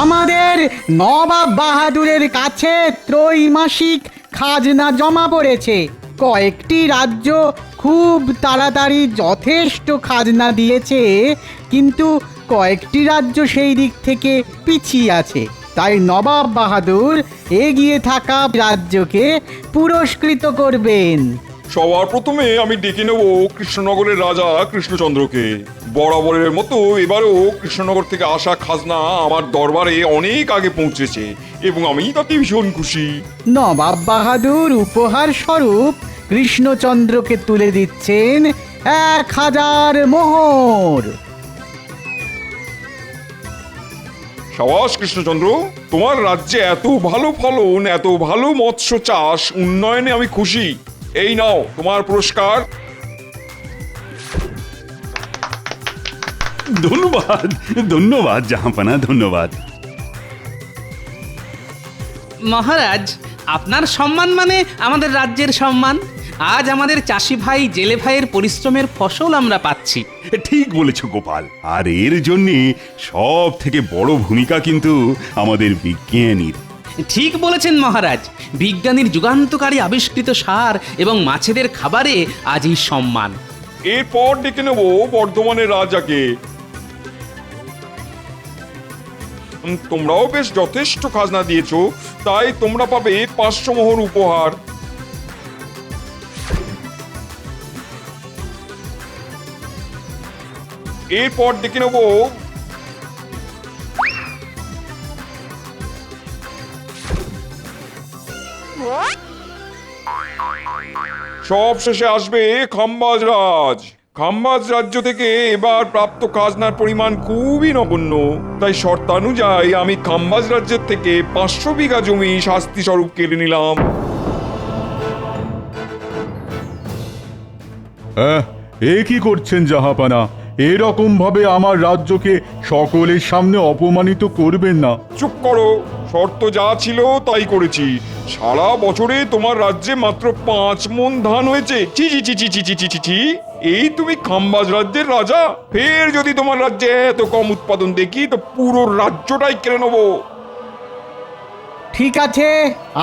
আমাদের নবাব বাহাদুরের কাছে ত্রৈমাসিক খাজনা জমা পড়েছে। কয়েকটি রাজ্য খুব তাড়াতাড়ি যথেষ্ট খাজনা দিয়েছে, কিন্তু কয়েকটি রাজ্য সেই দিক থেকে পিছিয়ে আছে। তাই নবাব বাহাদুর এগিয়ে থাকা রাজ্যকে পুরস্কৃত করবেন। সবার প্রথমে আমি ডেকে নেব কৃষ্ণনগরের রাজা কৃষ্ণচন্দ্রকে। বরাবরের মতো এবারও কৃষ্ণনগর থেকে আসা খাজনা আমার দরবারে অনেক আগে পৌঁছেছে এবং আমি তাতে ভীষণ খুশি। নবাব বাহাদুর উপহার স্বরূপ কৃষ্ণচন্দ্রকে তুলে দিচ্ছেন 1000 মোহর। সাবাস কৃষ্ণচন্দ্র, তোমার রাজ্যে এত ভালো ফলন, এত ভালো মৎস্য চাষ, উন্নয়নে আমি খুশি। এই নাও তোমার পুরস্কার। ধন্যবাদ ধন্যবাদ জাহাঁপনা, ধন্যবাদ। মহারাজ, আপনার সম্মান মানে আমাদের রাজ্যের সম্মান। আজ আমাদের চাষি ভাই জেলে ভাইয়ের পরিশ্রমের ফসল আমরা পাচ্ছি। ঠিক বলেছ গোপাল, আর এর জন্যে সব থেকে বড় ভূমিকা কিন্তু আমাদের বিজ্ঞানীর। ঠিক বলেছেন মহারাজ, বিজ্ঞানীর যুগান্তকারী আবিষ্কৃত সার এবং মাছেদের খাবারে আজ এই সম্মান। এরপর ডেকে নেব বর্ধমানের রাজাকে। তোমরাও বেশ যথেষ্ট খাজনা দিয়েছো, তাই তোমরা পাবে 500 মোহর উপহার। এরপর ডেকে নেব সব শেষে আসবে খাম্বাজ রাজ। খাম্বাজ রাজ্য থেকে এবার প্রাপ্ত খাজনার পরিমাণ খুবই নগণ্য, তাই শর্তানুযায়ী আমি খাম্বাজ রাজ্যের থেকে 500 বিঘা জমি শাস্তি স্বরূপ কেড়ে নিলাম। এ কি করছেন জাহাপানা? এরকম ভাবে আমার রাজ্যকে সকলের সামনে অপমানিত করবেন না। চুপ করো, শর্ত যা ছিল তাই করেছি। সারা বছরে তোমার রাজ্যে মাত্র 5 মণ ধান হয়েছে। চি চি চি চি চি চি চি চি চি। এই তুমি খাম্বাজ রাজ্যের রাজা, ফের যদি তোমার রাজ্যে এত কম উৎপাদন দেখি তো পুরো রাজ্যটাই কেড়ে নেবো। ঠিক আছে,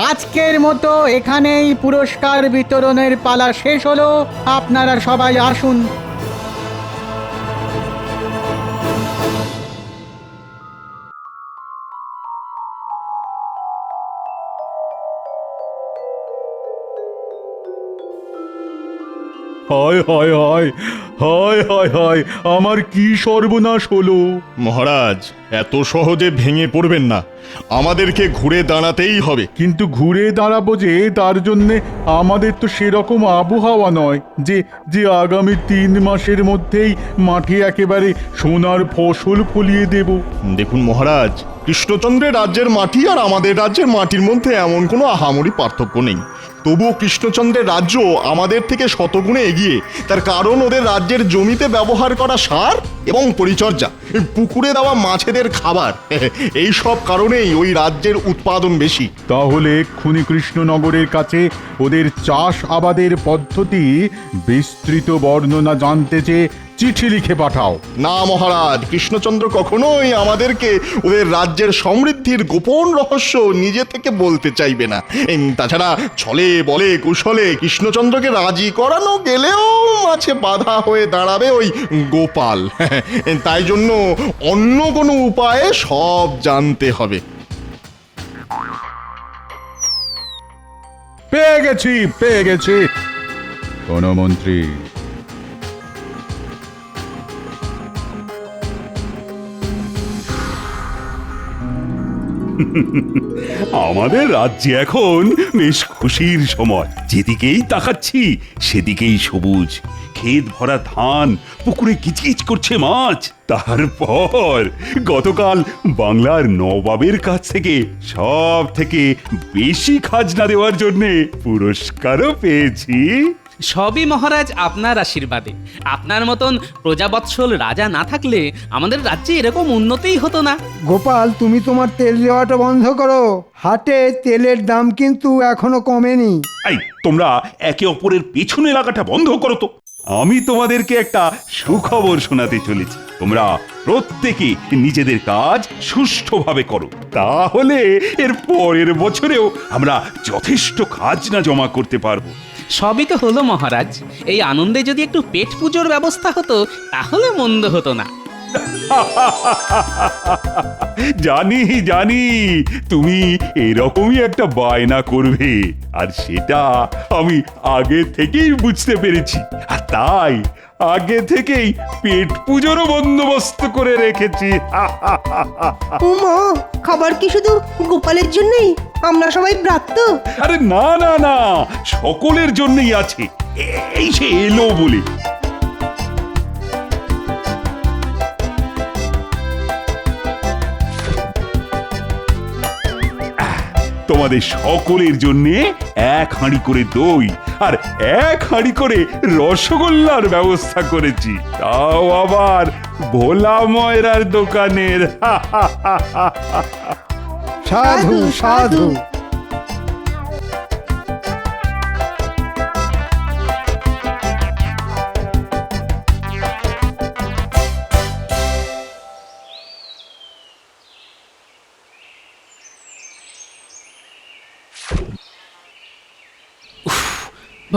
আজকের মতো এখানেই পুরস্কার বিতরণের পালা শেষ হলো। আপনারা সবাই আসুন। হায় হায় হায় হায় হায় হায়, আমার কি সর্বনাশ হলো! মহারাজ, এত সহজে ভেঙে পড়বেন না, আমাদেরকে ঘুরে দাঁড়াতেই হবে। কিন্তু ঘুরে দাঁড়াবো যে, তার জন্যে আমাদের তো সেরকম আবহাওয়া নয় যে যে আগামী 3 মাসের মধ্যেই মাঠে একেবারে সোনার ফসল ফলিয়ে দেব। দেখুন মহারাজ, কৃষ্ণচন্দ্রের রাজ্যের মাটি আর আমাদের রাজ্যের মাটির মধ্যে এমন কোনো আহামরি পার্থক্য নেই। তবুও কৃষ্ণচন্দ্রের রাজ্য আমাদের থেকে শতগুণে এগিয়ে। তার কারণ ওদের রাজ্যের জমিতে ব্যবহার করা সার এবং পরিচর্যা, পুকুরে দেওয়া মাছেদের খাবার, এই সব কারণেই ওই রাজ্যের উৎপাদন বেশি। তাহলে এক্ষুনি কৃষ্ণনগরের কাছে ওদের চাষ আবাদের পদ্ধতি বিস্তৃত বর্ণনা জানতে চেয়ে চিঠি লিখে পাঠাও। না মহারাজ, কৃষ্ণচন্দ্র কখনোই আমাদেরকে ওদের রাজ্যের সমৃদ্ধির গোপন রহস্য নিজে থেকে বলতে চাইবে না। তাছাড়া ছলে বলে কুশলে কৃষ্ণচন্দ্রকে রাজি করানো গেলেও মাঝে বাধা হয়ে দাঁড়াবে ওই গোপাল। তাই জন্য অন্য কোনো উপায়ে সব জানতে হবে। পেয়ে গেছি কোন মন্ত্রী। আমাদের রাজ্যে এখন বেশ খুশির সময়। যেদিকেই তাকাচ্ছি সেদিকেই সবুজ, ক্ষেত ভরা ধান, পুকুরে কিচকিচ করছে মাছ। তারপর গতকাল বাংলার নবাবের কাছ থেকে সব থেকে বেশি খাজনা দেওয়ার জন্য পুরস্কারও পেয়েছি। সবই মহারাজ আপনার আশীর্বাদে। আপনার মতন প্রজাবৎসল রাজা না থাকলে আমাদের রাজ্যে এরকম উন্নতিই হতো না। গোপাল, তুমি তোমার তেল দেওয়াটা বন্ধ করো। হাটে তেলের দাম কিন্তু এখনো কমেনি। এই তোমরা একে অপরের পেছনে লাগাটা বন্ধ করো তো। আমি তোমাদেরকে একটা সুখবর শোনাতে চলেছি। তোমরা প্রত্যেকে নিজেদের কাজ সুষ্ঠুভাবে করো, তাহলে এর পরের বছরেও আমরা যথেষ্ট খাজনা জমা করতে পারবো। সবই তো হলো মহারাজ, এই আনন্দে যদি একটু পেট পুজোর ব্যবস্থা হতো তাহলে মন্দ হতো না। জানি জানি তুমি এরকমই একটা বায়না করবে, আর সেটা আমি আগে থেকেই বুঝতে পেরেছি, আর তাই আগে থেকেই পেট পুজোরও বন্দোবস্ত করে রেখেছি। উমা, খাবার কি শুধু গোপালের জন্যই? আমরা সবাই ব্রাত্য। আরে না না না, সকলের জন্যই আছে, এই সে এলো বলে। তোমাদের সকলের জন্য 1 হাঁড়ি করে দই আর 1 হাঁড়ি করে রসগোল্লার ব্যবস্থা করেছি, তাও আবার ভোলা ময়রার দোকানের। সাধু সাধু।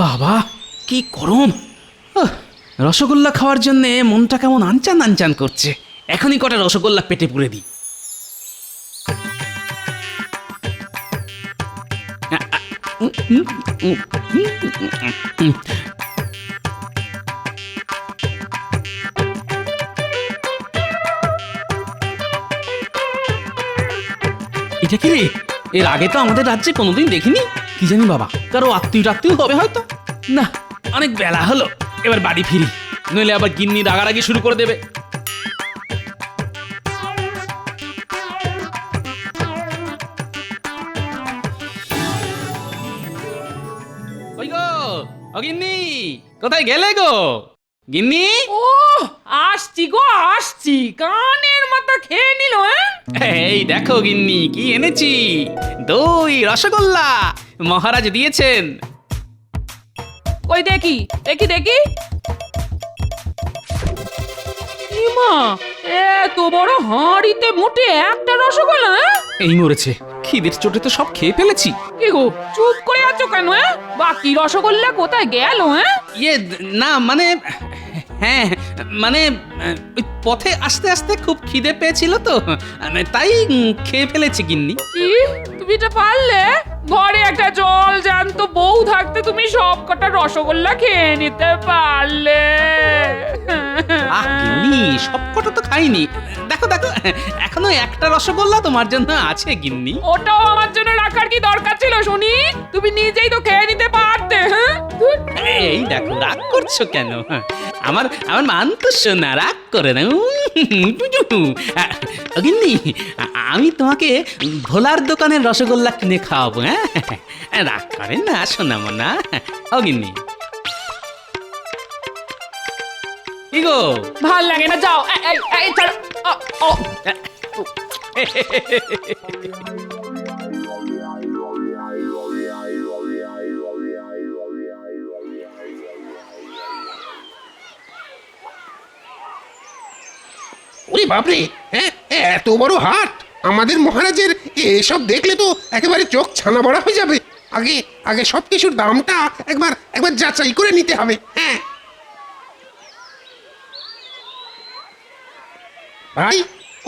বাবা কি গরম! রসগোল্লা খাওয়ার জন্য মনটা কেমন আনচান আনচান করছে। এখনই কটা রসগোল্লা পেটে পুরে দিই। এটা কি রে? এর আগে তো আমাদের রাজ্যে কোনোদিন দেখিনি। কি জানি বাবা, কারো আত্মীয় হবে হয়তো। না, অনেক বেলা হলো, এবার বাড়ি ফিরি, নইলে আবার গিন্নি রাগারাগি শুরু করে দেবে। ওই গো, ও গিন্নি, কোথায় গেলে গো? গিন্নি, ও আসছি গো আসছি, কানের মতো খেয়ে নিল। এই দেখো গিন্নি কি এনেছি, দই রসগোল্লা মহারাজ দিয়েছেন। ওই দেখি দেখি দেখি, ইমা, এত বড় হাঁড়িতে মোটে একটা রসগোল্লা। এই মরেছে, খিদের চোটে তো সব খেয়ে ফেলেছি। কি গো চুপ করে আছো কেন? বাকি রসগোল্লা কোথায় গেল? ইয়ে না মানে, হ্যাঁ মানে ওই পথে আস্তে আস্তে খুব খিদে পেয়েছিল তো, তাই খেয়ে ফেলেছি গিন্নি। কি তুমি এটা পারলে? ঘরে একটা জল জ্যান্ত বউ থাকতে তুমি সব কটা রসগোল্লা খেয়ে নিতে পারলে? আহ গিন্নি, সবকটা তো খাইনি। দেখো দেখো, এখনো একটা রসগোল্লা তোমার জন্য আছে গিন্নি। ওটাও আমার জন্য রাখার কি দরকার ছিল শুনি? তুমি নিজেই তো খেয়ে নিতে পারতে। এই দেখো, রাগ করছো কেন? আমার আমার মান তো শোনা, রাগ করে না। গিন্নি, আমি তোমাকে ভোলার দোকানের রসগোল্লা কিনে খাওয়াবো। হ্যাঁ, রাগ করেন না শোনা মনা। ও গিন্নি, কি গো? ভাল লাগে না, যাও। এই ছাড়ো। ও ওরে বাপরে, হ্যাঁ এত বড় হাট! আমাদের মহারাজের এসব দেখলে তো একেবারে চোখ ছানা বড়া হয়ে যাবে। আগে আগে সব কিছুর দামটা একবার যাচাই করে নিতে হবে। হ্যাঁ ভাই,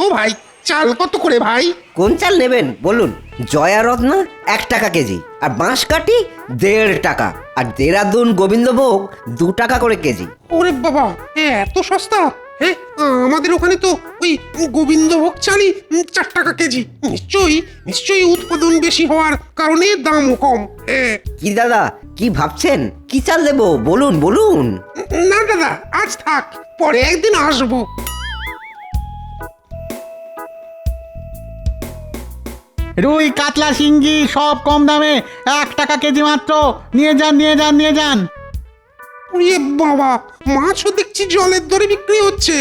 ও ভাই, চাল কত করে ভাই? কোন চাল নেবেন বলুন? জয়া রত্না 1 টাকা কেজি, আর বাঁশকাঠি 1.5 টাকা, আর দেরাদুন গোবিন্দভোগ 2 টাকা করে কেজি। ওরে বাবা, এত সস্তা! হ্যাঁ, আমাদের ওখানে তো ওই গোবিন্দভোগ চালই 4 টাকা কেজি। নিশ্চয়ই উৎপাদন বেশি হওয়ার কারণে দামও কম। হ্যাঁ। কি দাদা, কি ভাবছেন? কি চাল দেবো বলুন বলুন? না দাদা, আজ থাক, পরে একদিন আসবো। রুই কাতলা শিঙ্গি সব কম দামে 1 টাকা কেজি মাত্র। নিয়ে যান নিয়ে যান নিয়ে যান। ওরে বাবা, মাছও দেখছি জলের দরে বিক্রি হচ্ছে।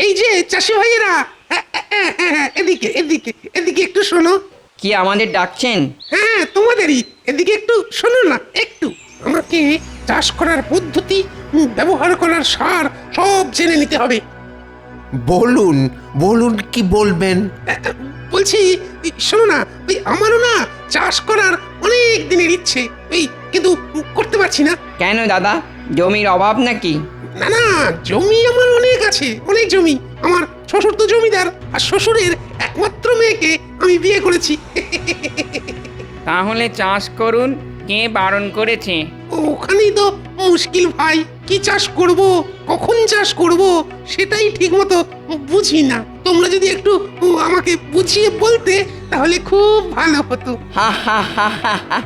এই যে চাষি ভাইয়েরা, এদিকে এদিকে এদিকে একটু শোনো। কি আমাদের ডাকছেন? হ্যাঁ, তোমাদেরই। এদিকে একটু শোনো না, একটু। আমাকে চাষ করার পদ্ধতি, ব্যবহার করার সার সব জেনে নিতে হবে। বলুন বলুন কি বলবেন? বলছি, শোনো না, ওই আমারও না চাষ করার অনেক দিনের ইচ্ছে, ওই কিন্তু করতে পারছি না। কেন দাদা, জমির অভাব নাকি? না না, জমি আমার অনেক আছে, অনেক জমি। আমার শ্বশুর তো জমিদার, আর শ্বশুরের একমাত্র মেয়েকে আমি বিয়ে করেছি। তাহলে চাষ করুন, কে বারণ করেছে? ওখানেই তো মুশকিল ভাই, কি চাষ করব, কখন চাষ করব, সেটাই ঠিক মতো বুঝি না। তোমরা যদি একটু আমাকে বুঝিয়ে বলতে তাহলে খুব ভালো হতো। হা হা হা হা হা।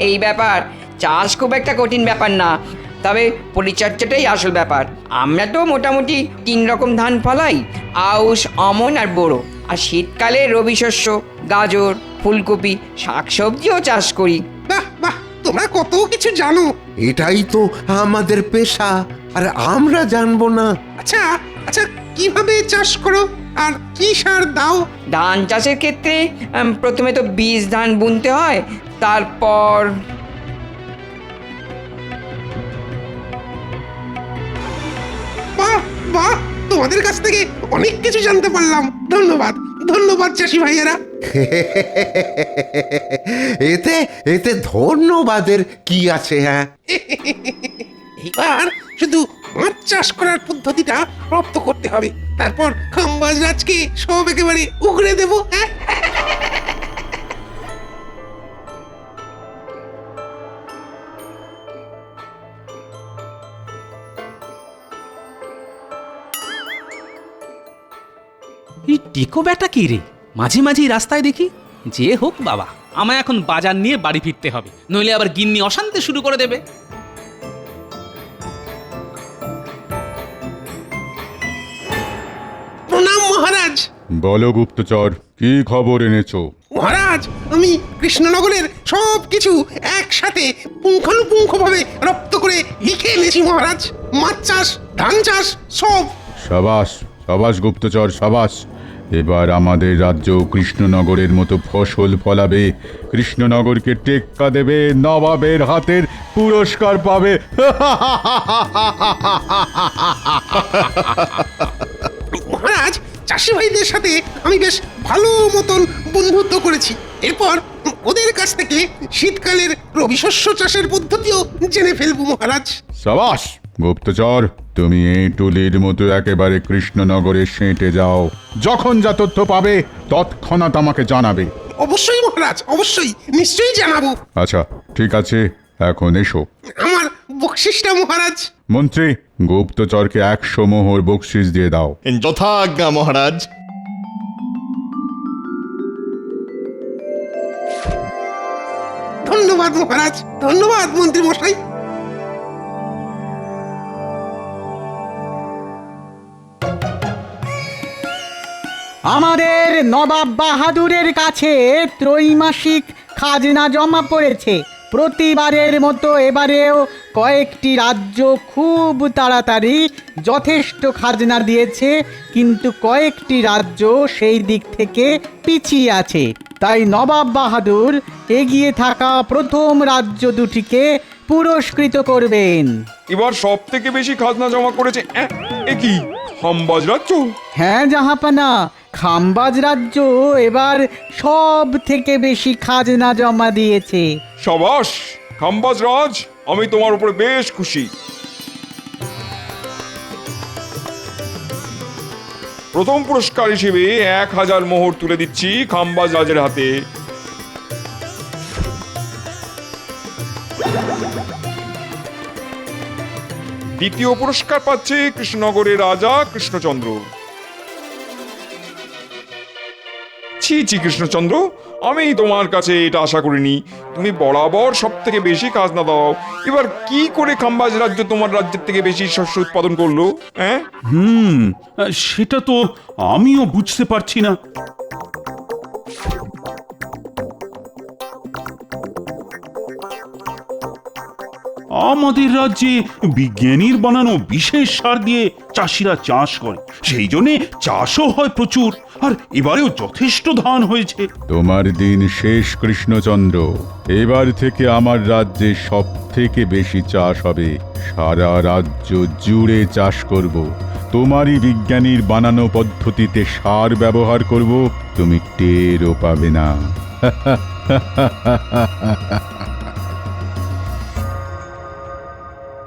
এই ব্যাপার, চাষ খুব একটা কঠিন ব্যাপার না, তবে পরিচর্যাটাই আসল ব্যাপার। আমরা তো মোটামুটি 3 রকম ধান ফলাই, আউশ, আমন আর বোরো। আর শীতকালে রবি শস্য, গাজর, ফুলকপি, শাকসবজিও চাষ করি। বাহ বাহ, তোমরা কত কিছু জানো। এটাই তো আমাদের পেশা, আর আমরা জানবো না? আচ্ছা আচ্ছা, কিভাবে চাষ করো আর কি সার দাও? ধান চাষের ক্ষেত্রে প্রথমে তো বীজ ধান বুনতে হয়, তারপর বাহ বাহ, তোমাদের কাছ থেকে অনেক কিছু জানতে পারলাম। ধন্যবাদ ধন্যবাদ চাষি ভাইয়েরা। এতে এতে ধন্যবাদের কি আছে? হ্যাঁ, এবার শুধু মাছ চাষ করার পদ্ধতিটা রপ্ত করতে হবে, তারপর খাম্বাজ রাজকে সব একেবারে উগড়ে দেবো। হ্যাঁ, এই টেকো ব্যাটা কি রে, মাঝে মাঝে রাস্তায় দেখি। যে হোক বাবা, আমায় এখন বাজার নিয়ে বাড়ি ফিরতে হবে, নইলে আবার গিন্নি অশান্তি শুরু করে দেবে। প্রণাম মহারাজ। বলো গুপ্তচর, কি খবর এনেছো? মহারাজ, আমি কৃষ্ণনগরের সব কিছু একসাথে পুঙ্খানুপুঙ্খভাবে রপ্ত করে লিখে এনেছি মহারাজ। মাছ চাষ, ধান চাষ, সব। সাবাস সাবাস গুপ্তচর, সাবাস। এবার আমাদের রাজ্য কৃষ্ণনগরের মতো ফসল ফলাবে, কৃষ্ণনগরকে টেক্কা দেবে, নবাবের হাতের পুরস্কার পাবে। মহারাজ, চাষি ভাইদের সাথে আমি বেশ ভালো মতন বন্ধুত্ব করেছি। এরপর ওদের কাছ থেকে শীতকালের রবি শস্য চাষের পদ্ধতিও জেনে ফেলবো মহারাজ। সাবাস গুপ্তচর, তুমি এই টুলির মতো একেবারে কৃষ্ণনগরে সেঁটে যাও। যখন যা তথ্য পাবে তৎক্ষণাৎ আমাকে জানাবে। অবশ্যই মহারাজ, অবশ্যই, নিশ্চয়ই জানাবো। আচ্ছা ঠিক আছে, এখন এসো। আমার বকশিসটা মহারাজ। মন্ত্রী, গুপ্তচরকে 100 মোহর বকশিস দিয়ে দাও। যথাজ্ঞা মহারাজ। ধন্যবাদ মহারাজ, ধন্যবাদ মন্ত্রী মশাই। আমাদের নবাব বাহাদুরের কাছে ত্রৈমাসিক খাজনা জমা পড়েছে। প্রতিবারের মতো এবারেও কয়েকটি রাজ্য খুব তাড়াতাড়ি যথেষ্ট খাজনা দিয়েছে, কিন্তু কয়েকটি রাজ্য সেই দিক থেকে পিছিয়ে আছে। তাই নবাব বাহাদুর এগিয়ে থাকা প্রথম রাজ্য দুটিকে পুরস্কৃত করবেন। এবার সব থেকে বেশি খাজনা জমা করেছে এ কি, খাম্বাজ রাজ্য? হ্যাঁ জাহাপানা, খাম্বাজ রাজ্য এবার সব থেকে বেশি খাজনা জমা দিয়েছে। সাবাস খাম্বাজ রাজ, আমি তোমার উপরে বেশ খুশি। প্রথম পুরস্কার হিসেবে 1000 মোহর তুলে দিচ্ছি খাম্বাজ রাজের হাতে। দ্বিতীয় পুরস্কার পাচ্ছে কৃষ্ণনগরের রাজা কৃষ্ণচন্দ্র। ছি ছি কৃষ্ণচন্দ্র, আমি তোমার কাছে এটা আশা করিনি। তুমি বরাবর সব থেকে বেশি খাজনা দাও, এবার কি করে খাম্বাজ রাজ্য তোমার রাজ্যের থেকে বেশি শস্য উৎপাদন করলো? হ্যাঁ, সেটা তো আমিও বুঝতে পারছি না। আমাদের রাজ্যে বিজ্ঞানীর বানানো বিশেষ সার দিয়ে চাষিরা চাষ করে, সেই জন্যে চাষও হয় প্রচুর, আর এবারেও যথেষ্ট ধান হয়েছে। তোমার দিন শেষ কৃষ্ণচন্দ্র। এবার থেকে আমার রাজ্যে সব থেকে বেশি চাষ হবে। সারা রাজ্য জুড়ে চাষ করব। তোমারই বিজ্ঞানীর বানানো পদ্ধতিতে সার ব্যবহার করব, তুমি টেরও পাবে না।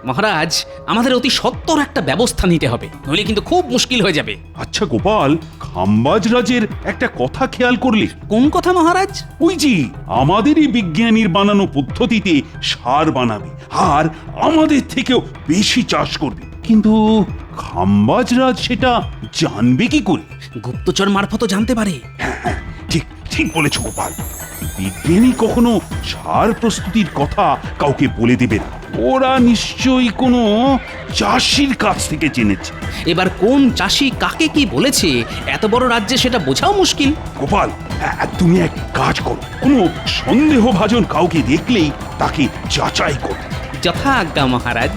মহারাজ, আমাদের অতি সত্বর একটা ব্যবস্থা নিতে হবে, নইলে কিন্তু খুব মুশকিল হয়ে যাবে। আচ্ছা গোপাল, খাম্বাজ রাজের একটা কথা খেয়াল করলে? কোন কথা মহারাজ? ওই যে আমাদেরই বিজ্ঞানীর বানানো পদ্ধতিতে সার বানাবে আর আমাদের থেকেও বেশি চাষ করবে, কিন্তু খাম্বাজ রাজ সেটা জানবে কি করে? গুপ্তচর মারফতও জানতে পারে। হ্যাঁ, ঠিক ঠিক বলেছ গোপাল। বিজ্ঞানী কখনো সার প্রস্তুতির কথা কাউকে বলে দেবে না, ওরা নিশ্চয়ই কোনো চাষির কাছ থেকে জেনেছে। এবার কোন চাষি কাকে কি বলেছে এত বড় রাজ্যে সেটা বোঝাও মুশকিল। গোপাল, তুমি এক কাজ করো, কোনো সন্দেহভাজন কাউকে দেখলেই তাকে যাচাই করো। যথা আজ্ঞা মহারাজ।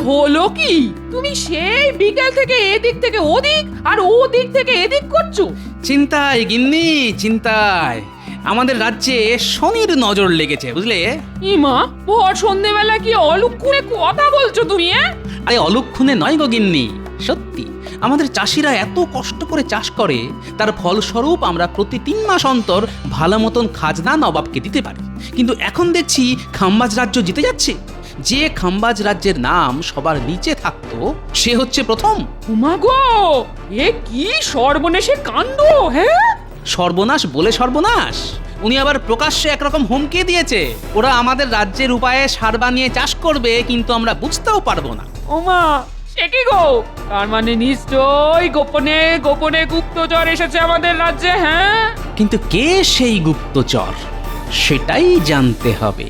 হলো কি? তুমি সেই বিকেল থেকে এদিক থেকে ওদিক আর ওদিক থেকে এদিক করছো। চিন্তায় গিন্নি, চিন্তায়। আমাদের রাজ্যে শনির নজর লেগেছে, বুঝলে? ইমা, ভর সন্ধেবেলা কি অলক্ষণে কথা বলছো তুমি? আরে অলক্ষণে নয় গো গিন্নি, সত্যি। আমাদের চাষিরা এত কষ্ট করে চাষ করে, তার ফলস্বরূপ আমরা প্রতি 3 মাস অন্তর ভালো মতন খাজনা নবাবকে দিতে পারি। কিন্তু এখন দেখছি খাম্বাজ রাজ্য জিতে যাচ্ছে। যে খাম্বাজ রাজ্যের নাম সবার নিচে থাকতো সে হচ্ছে প্রথম। উমা গো, এ কি সর্বনেশে কাণ্ড! হ্যাঁ, সর্বনাশ বলে সর্বনাশ। উনি আবার প্রকাশ্যে একরকম হুমকি দিয়েছে, ওরা আমাদের রাজ্যের উপায়ে সার বানিয়ে চাষ করবে, কিন্তু আমরা বুঝতেও পারবো না। ওমা, সে কি গো? তার মানে নিশ্চয়ই গোপনে গোপনে গুপ্তচর এসেছে আমাদের রাজ্যে। হ্যাঁ, কিন্তু কে সেই গুপ্তচর সেটাই জানতে হবে।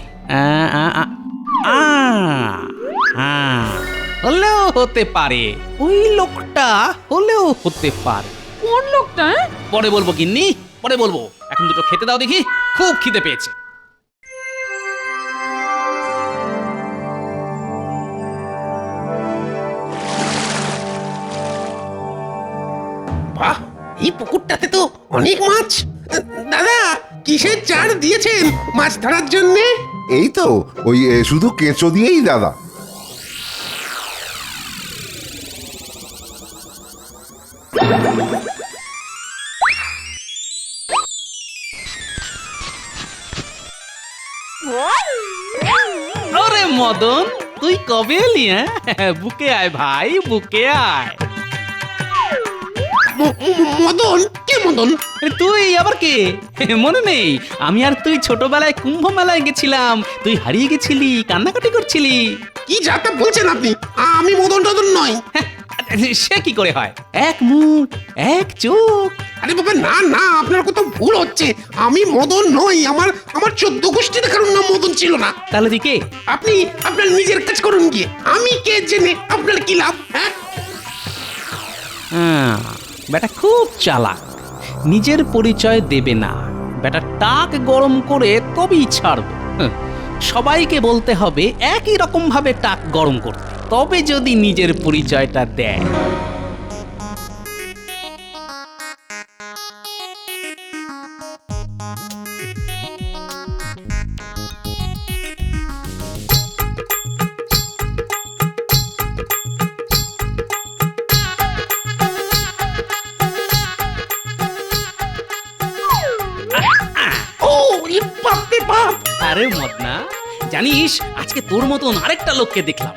হলেও হতে পারে, ওই লোকটা হলেও হতে পারে। কোন লোকটা? পরে বলবো গিন্নি, পরে বলবো। এখন দুটো খেতে দাও দেখি, খুব খিদে পেয়েছে। বাহ, এই পুকুরটাতে তো অনেক মাছ। দাদা, কিসের চার দিয়েছেন মাছ ধরার জন্যে? এই তো ওই শুধু কেঁচো দিয়েই দাদা। আরে মদন, তুই কবে এলি? বুকে আয় ভাই, বুকে আয়। মদন? কে মদন? তুই আবার কে? মনে নেই? আমি আর তুই ছোটবেলায় কুম্ভ মেলায় গেছিলাম, তুই হারিয়ে গেছিলি, কান্নাকাটি করছিলি। কি যাতা বলছেন আপনি? আমি মদন টদন নয়। সে কি করে হয়? এক মুখ, এক চোখ। আরে বাবা, না না, আপনার কোথাও ভুল হচ্ছে। আমি মদন নই। আমার 14 গোষ্ঠীতে কারোর নাম মদন ছিল না। তাহলে তুই কে? আপনি আপনার নিজের কাজ করুন গিয়ে। আমি কে জেনে আপনার কি লাভ? হ্যাঁ, বেটা খুব চালাক, নিজের পরিচয় দেবে না। বেটা টাক গরম করে তবেই ছাড়বে। সবাইকে বলতে হবে একই রকম ভাবে টাক গরম করতে, তবে যদি নিজের পরিচয়টা দেয়। আরে মদনা, জানিস আজকে তোর মতন আরেকটা লোককে দেখলাম।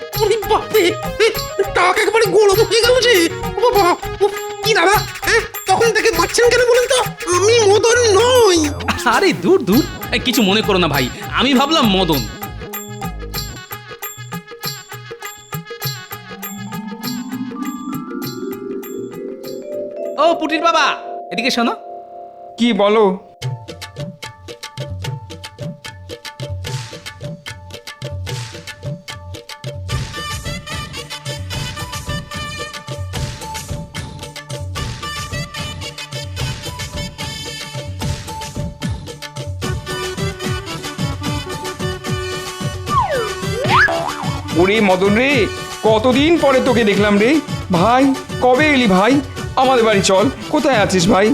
টাক একবারে গরম হয়ে গেল যে। বাবা, কি দাদা, তখন থেকে মারছেন কেন বলেন তো? আমি মদন নই। আরে দূর দূর, কিছু মনে করো না ভাই, আমি ভাবলাম মদন। ও পুটির বাবা, এদিকে শোনো। কি বলো? ওরে মদন রে, কতদিন পরে তোকে দেখলাম রে। ভাই কবে এলি ভাই? আমাদের বাড়ি চল। কোথায় আছিস ভাই?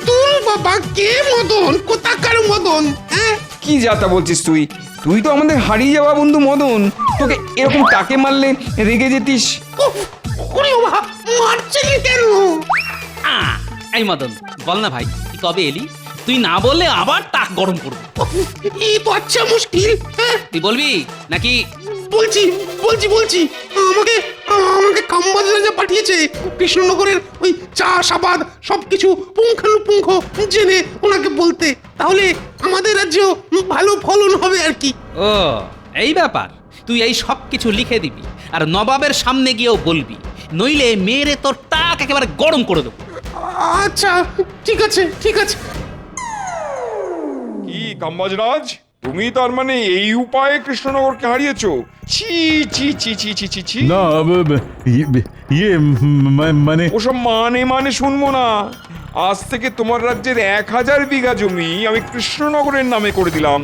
দূর বাবা, কে মদন? কোথাকার মদন? হ্যাঁ, কি যাতা বলছিস তুই? তুই তো আমাদের হারিয়ে যাওয়া বন্ধু মদন। তোকে এরকম টাকে মারলে রেগে যেতিস। উফ, ওরে বাবা, মারছিলি কেন? এই মদন, বল না ভাই, তুই কবে এলি? তুই না বললে আবার টাক গরম করবো। উফ, এই তো আচ্ছা মুশকিল। হ্যাঁ, তুই বলবি নাকি? বলছি বলছি বলছি আমাকে আমাকে খাম্বাজ রাজা পাঠিয়েছে কৃষ্ণনগরের ওই চাষাবাদ সবকিছু পুঙ্খানুপুঙ্খ জেনে ওনাকে বলতে। তাহলে আমাদের রাজ্য ভালো ফলন হবে আর কি। ও, এই ব্যাপার। তুই এই সব কিছু লিখে দিবি আর নবাবের সামনে গিয়েও বলবি, নইলে মেরে তোর টাক একেবারে গরম করে দেবো। আচ্ছা, ঠিক আছে ঠিক আছে। কি কাম্বাজরাজ, তুমি তার মানে এই উপায়ে কৃষ্ণনগরকে হারিয়েছো? ছি ছি ছি ছি ছি ছি ছি। না ইয়ে মানে ওসব মানে শুনবো না। আজ থেকে তোমার রাজ্যের 1000 বিঘা জমি আমি কৃষ্ণনগরের নামে করে দিলাম।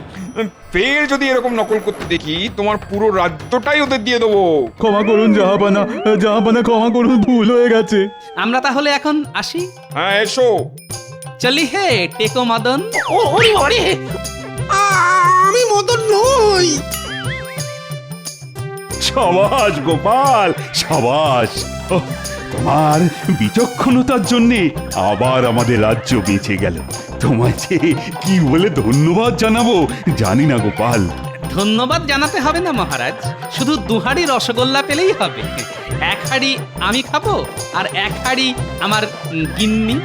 ফের যদি এরকম নকল করতে দেখি, তোমার পুরো রাজ্যটাই ওদের দিয়ে দেবো। ক্ষমা করুন জাহাপানা, জাহাপানা ক্ষমা করুন, ভুল হয়ে গেছে। আমরা তাহলে এখন আসি। হ্যাঁ এসো। চলি হে টেকো মদন। ওরে ওরে, আমি মদন নই। সাবাস গোপাল, সাবাস। ওহ, তোমার বিচক্ষণতার জন্যে আবার আমাদের রাজ্য বেঁচে গেল। তোমায় যে কি বলে ধন্যবাদ জানাবো জানি না গোপাল। ধন্যবাদ জানাতে হবে না মহারাজ, শুধু 2 হাঁড়ি রসগোল্লা পেলেই হবে। 1 হাঁড়ি আমি খাবো আর 1 হাঁড়ি আমার গিন্নি।